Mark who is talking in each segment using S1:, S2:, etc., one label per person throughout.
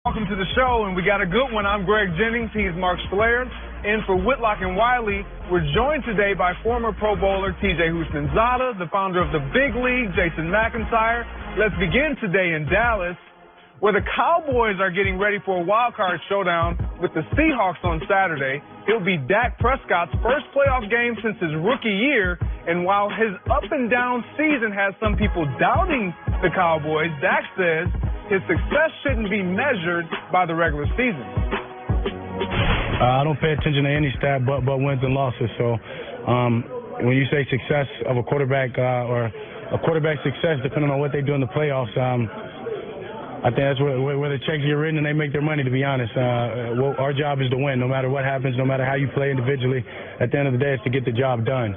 S1: Welcome to the show, and we got a good one. I'm Greg Jennings. He's Mark Schler. In for Whitlock and Wiley, we're joined today by former Pro Bowler T.J. Houshmandzadeh, the founder of the Big League, Jason McIntyre. Let's begin today in Dallas, where the Cowboys are getting ready for a wild card showdown with the Seahawks on Saturday. It'll be Dak Prescott's first playoff game since his rookie year, and while his up-and-down season has some people doubting the Cowboys, Dak says his success shouldn't be measured by the regular season.
S2: I don't pay attention to any stat but wins and losses. So when you say success of a quarterback or a quarterback success, depending on what they do in the playoffs, I think that's where the checks get written and they make their money, to be honest. Our job is to win, no matter what happens, no matter how you play individually. At the end of the day, it's to get the job done.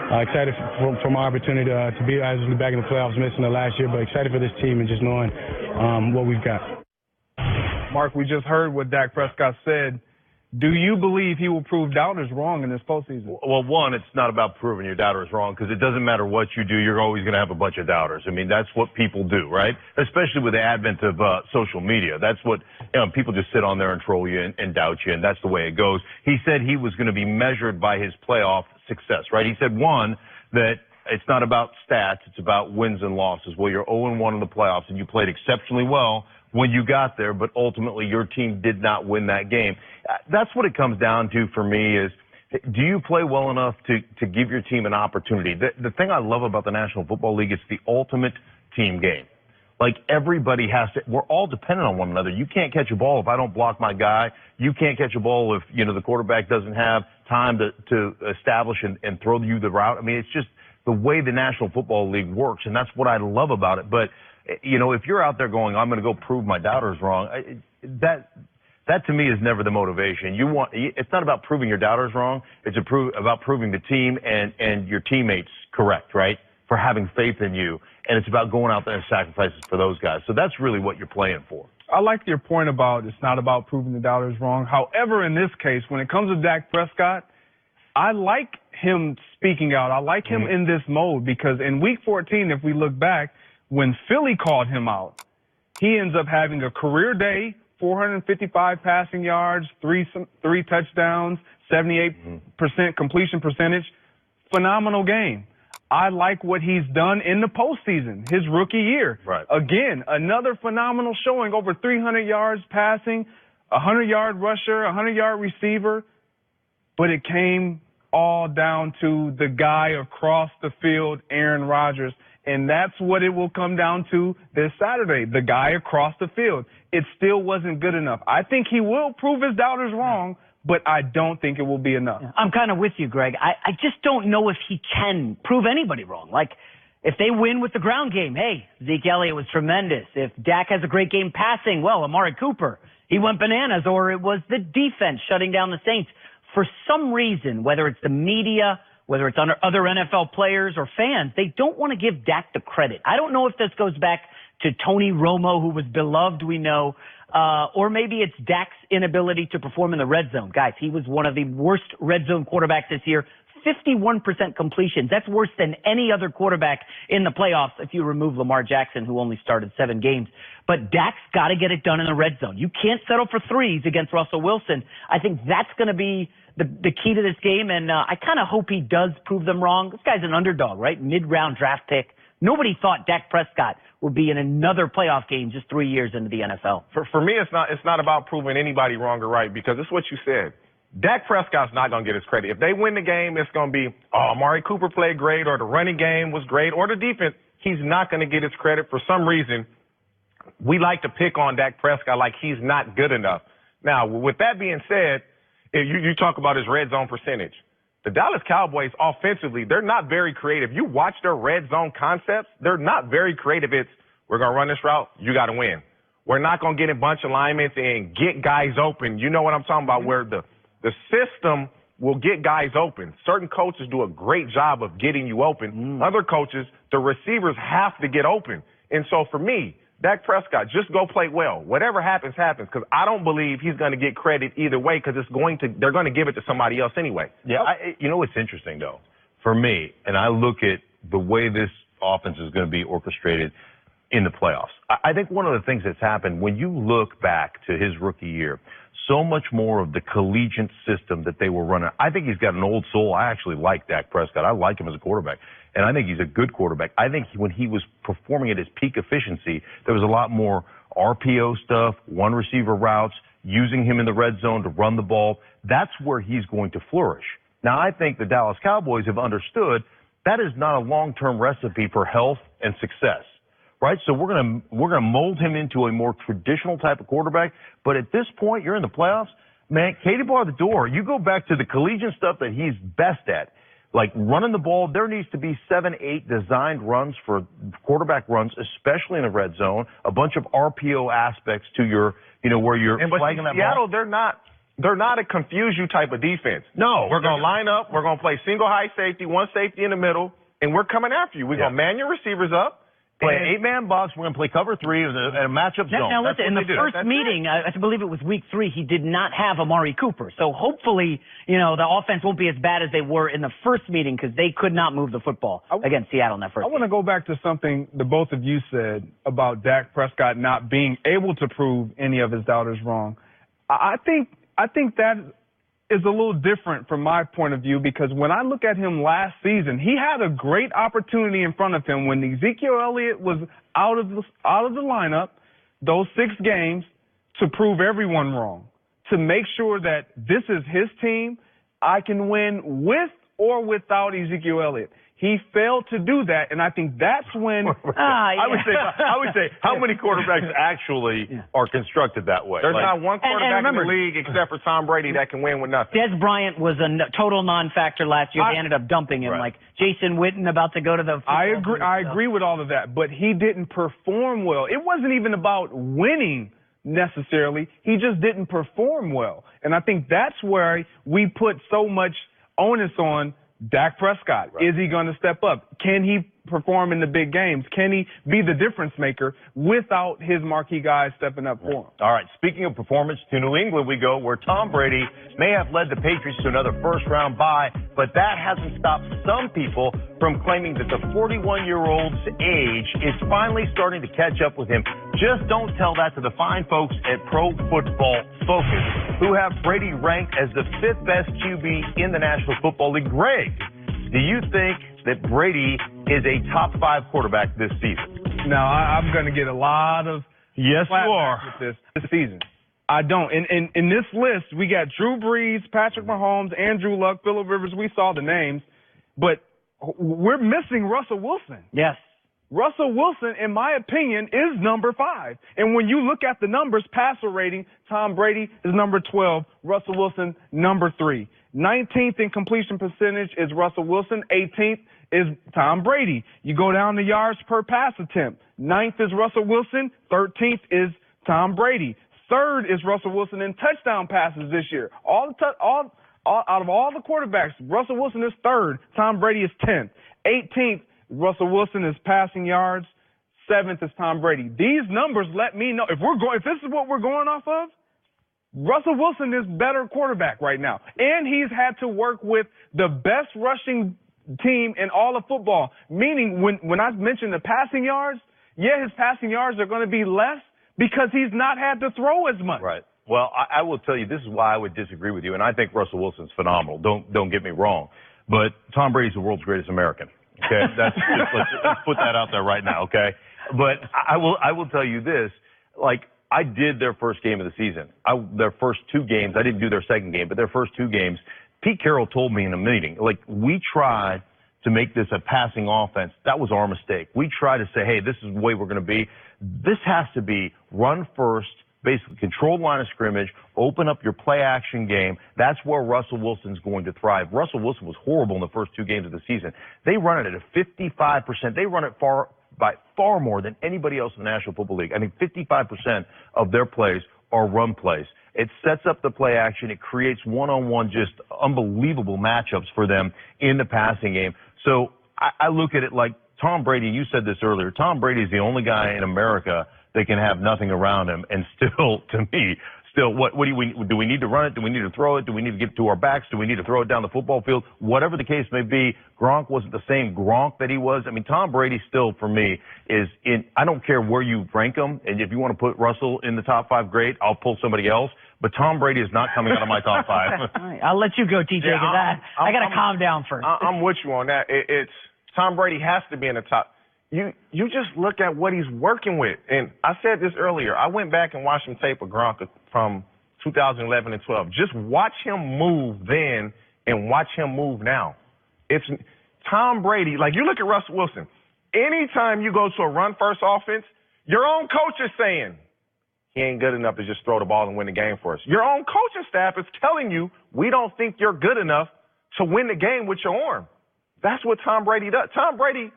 S2: Excited for my opportunity to be obviously back in the playoffs, missing the last year, but excited for this team and just knowing what we've got.
S1: Mark, we just heard what Dak Prescott said. Do you believe he will prove doubters wrong in this postseason?
S3: Well, one, it's not about proving your doubters wrong, because it doesn't matter what you do, you're always going to have a bunch of doubters. I mean, that's what people do, right? Especially with the advent of social media. That's what, people just sit on there and troll you and doubt you, and that's the way it goes. He said he was going to be measured by his playoff success, right? He said, one, that it's not about stats, it's about wins and losses. Well, you're 0-1 in the playoffs, and you played exceptionally well when you got there, but ultimately your team did not win that game. That's what it comes down to for me is, do you play well enough to give your team an opportunity? The thing I love about the National Football League is the ultimate team game. Like, everybody has to, we're all dependent on one another. You can't catch a ball if I don't block my guy. You can't catch a ball if, the quarterback doesn't have time to establish and throw you the route. I mean, it's just the way the National Football League works, and that's what I love about it. But, if you're out there going, I'm going to go prove my doubters wrong, that to me is never the motivation. It's not about proving your doubters wrong. It's about proving the team and your teammates correct, right? For having faith in you. And it's about going out there and sacrifices for those guys. So that's really what you're playing for.
S1: I like your point about it's not about proving the doubters wrong. However, in this case, when it comes to Dak Prescott, I like him speaking out. I like him in this mode, because in Week 14, if we look back, when Philly called him out, he ends up having a career day, 455 passing yards, three touchdowns, 78% completion percentage. Phenomenal game. I like what he's done in the postseason, his rookie year.
S3: Right.
S1: Again, another phenomenal showing, over 300 yards passing, 100-yard rusher, 100-yard receiver. But it came all down to the guy across the field, Aaron Rodgers. And that's what it will come down to this Saturday, the guy across the field. It still wasn't good enough. I think he will prove his doubters wrong, but I don't think it will be enough.
S4: I'm kind of with you, Greg. I just don't know if he can prove anybody wrong. Like, if they win with the ground game, hey, Zeke Elliott was tremendous. If Dak has a great game passing, well, Amari Cooper, he went bananas. Or it was the defense shutting down the Saints. For some reason, whether it's the media, whether it's other NFL players or fans, they don't want to give Dak the credit. I don't know if this goes back to Tony Romo, who was beloved, we know, or maybe it's Dak's inability to perform in the red zone. Guys, he was one of the worst red zone quarterbacks this year. 51% completions. That's worse than any other quarterback in the playoffs if you remove Lamar Jackson, who only started 7 games. But Dak's got to get it done in the red zone. You can't settle for threes against Russell Wilson. I think that's going to be the key to this game, and I kind of hope he does prove them wrong. This guy's an underdog, right? Mid-round draft pick. Nobody thought Dak Prescott would be in another playoff game just 3 years into the NFL.
S5: For me, it's not about proving anybody wrong or right, because it's what you said. Dak Prescott's not going to get his credit. If they win the game, it's going to be, Amari Cooper played great, or the running game was great, or the defense. He's not going to get his credit. For some reason, we like to pick on Dak Prescott like he's not good enough. Now, with that being said, if you talk about his red zone percentage. The Dallas Cowboys offensively, they're not very creative. You watch their red zone concepts, they're not very creative. It's, we're going to run this route, you got to win. We're not going to get a bunch of alignments and get guys open. You know what I'm talking about, where the system will get guys open. Certain coaches do a great job of getting you open. Other coaches, the receivers have to get open. And so for me, Dak Prescott, just go play well. Whatever happens, happens, because I don't believe he's going to get credit either way, because they're going to give it to somebody else anyway.
S3: Yeah, you know what's interesting, though? For me, and I look at the way this offense is going to be orchestrated, in the playoffs. I think one of the things that's happened when you look back to his rookie year, so much more of the collegiate system that they were running. I think he's got an old soul. I actually like Dak Prescott. I like him as a quarterback, and I think he's a good quarterback. I think when he was performing at his peak efficiency, there was a lot more RPO stuff, one receiver routes, using him in the red zone to run the ball. That's where he's going to flourish. Now, I think the Dallas Cowboys have understood that is not a long-term recipe for health and success, right? So we're gonna mold him into a more traditional type of quarterback. But at this point, you're in the playoffs, man. Katie bar the door. You go back to the collegiate stuff that he's best at, like running the ball. There needs to be 7, 8 designed runs for quarterback runs, especially in the red zone. A bunch of RPO aspects to your, where you're flagging that
S5: Seattle,
S3: ball.
S5: they're not a confuse you type of defense.
S3: No.
S5: We're going to line up. We're going to play single high safety, one safety in the middle, and we're coming after you. We're going to man your receivers up.
S3: Play an 8-man box. We're going to play cover 3 in a matchup zone.
S4: Now listen, in the first meeting, I believe it was week 3, he did not have Amari Cooper. So hopefully, the offense won't be as bad as they were in the first meeting because they could not move the football against Seattle in that first
S1: I want to go back to something the both of you said about Dak Prescott not being able to prove any of his doubters wrong. I think that is a little different from my point of view because when I look at him last season, he had a great opportunity in front of him when Ezekiel Elliott was out of the lineup, those 6 games, to prove everyone wrong, to make sure that this is his team. I can win with or without Ezekiel Elliott. He failed to do that, and I think that's when
S3: I would say how many quarterbacks actually are constructed that way?
S5: There's not one quarterback in the league except for Tom Brady that can win with nothing.
S4: Des Bryant was a total non-factor last year. They ended up dumping him. Like Jason Witten about to go to the football
S1: I agree with all of that, but he didn't perform well. It wasn't even about winning necessarily. He just didn't perform well. And I think that's where we put so much onus on Dak Prescott. Right. Is he going to step up? Can he perform in the big games? Can he be the difference maker without his marquee guys stepping up for him?
S3: All right, speaking of performance, to New England we go, where Tom Brady may have led the Patriots to another first-round bye, but that hasn't stopped some people from claiming that the 41-year-old's age is finally starting to catch up with him. Just don't tell that to the fine folks at Pro Football Focus, who have Brady ranked as the 5th best QB in the National Football League. Greg, do you think that Brady is a top 5 quarterback this season?
S1: Now, I'm going to get a lot of
S3: yes, you are
S1: with this season. I don't. In this list, we got Drew Brees, Patrick Mahomes, Andrew Luck, Phillip Rivers. We saw the names, but we're missing Russell Wilson.
S4: Yes.
S1: Russell Wilson, in my opinion, is number 5. And when you look at the numbers, passer rating, Tom Brady is number 12, Russell Wilson number 3. 19th in completion percentage is Russell Wilson. 18th is Tom Brady. You go down the yards per pass attempt. 9th is Russell Wilson. 13th is Tom Brady. 3rd is Russell Wilson in touchdown passes this year. Out of all the quarterbacks, Russell Wilson is 3rd. Tom Brady is 10th. 18th, Russell Wilson is passing yards. 7th is Tom Brady. These numbers let me know if this is what we're going off of, Russell Wilson is better quarterback right now. And he's had to work with the best rushing team in all of football. Meaning when I mentioned the passing yards, his passing yards are going to be less because he's not had to throw as much.
S3: Right. Well, I will tell you, this is why I would disagree with you. And I think Russell Wilson's phenomenal. Don't get me wrong. But Tom Brady's the world's greatest American. Okay, let's put that out there right now. Okay, but I will tell you this. Like, I did their first game of the season. Their first 2 games. I didn't do their second game, but their first 2 games. Pete Carroll told me in a meeting, like, we tried to make this a passing offense. That was our mistake. We tried to say, hey, this is the way we're going to be. This has to be run first, basically control line of scrimmage, open up your play action game. That's where Russell Wilson's going to thrive. Russell Wilson was horrible in the first 2 games of the season. They run it at a 55%. They run it by far more than anybody else in the National Football League. I think 55% of their plays are run plays. It sets up the play action. It creates one-on-one, just unbelievable matchups for them in the passing game. So I look at it like Tom Brady. You said this earlier. Tom Brady is the only guy in America that can have nothing around him and still, to me, still, what do we need to run it? Do we need to throw it? Do we need to get to our backs? Do we need to throw it down the football field? Whatever the case may be, Gronk wasn't the same Gronk that he was. I mean, Tom Brady still, for me, is in, I don't care where you rank him, and if you want to put Russell in the top 5, great, I'll pull somebody else. But Tom Brady is not coming out of my top 5.
S4: All right, I'll let you go, TJ, because I got to calm down first.
S5: I'm with you on that. It's Tom Brady has to be in the top. You just look at what he's working with. And I said this earlier. I went back and watched some tape of Gronk from 2011 and 12. Just watch him move then and watch him move now. It's Tom Brady. Like, you look at Russell Wilson. Anytime you go to a run-first offense, your own coach is saying, he ain't good enough to just throw the ball and win the game for us. Your own coaching staff is telling you, we don't think you're good enough to win the game with your arm. That's what Tom Brady does. Tom Brady,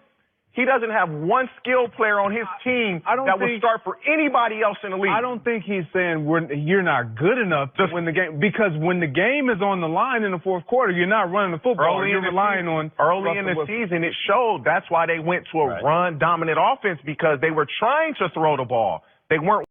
S5: he doesn't have one skilled player on his team that would start for anybody else in the league.
S1: I don't think he's saying you're not good enough to win the game, because when the game is on the line in the fourth quarter, you're not running the football. You're relying on
S5: early in the season. It showed. That's why they went to a run-dominant offense, because they were trying to throw the ball. They weren't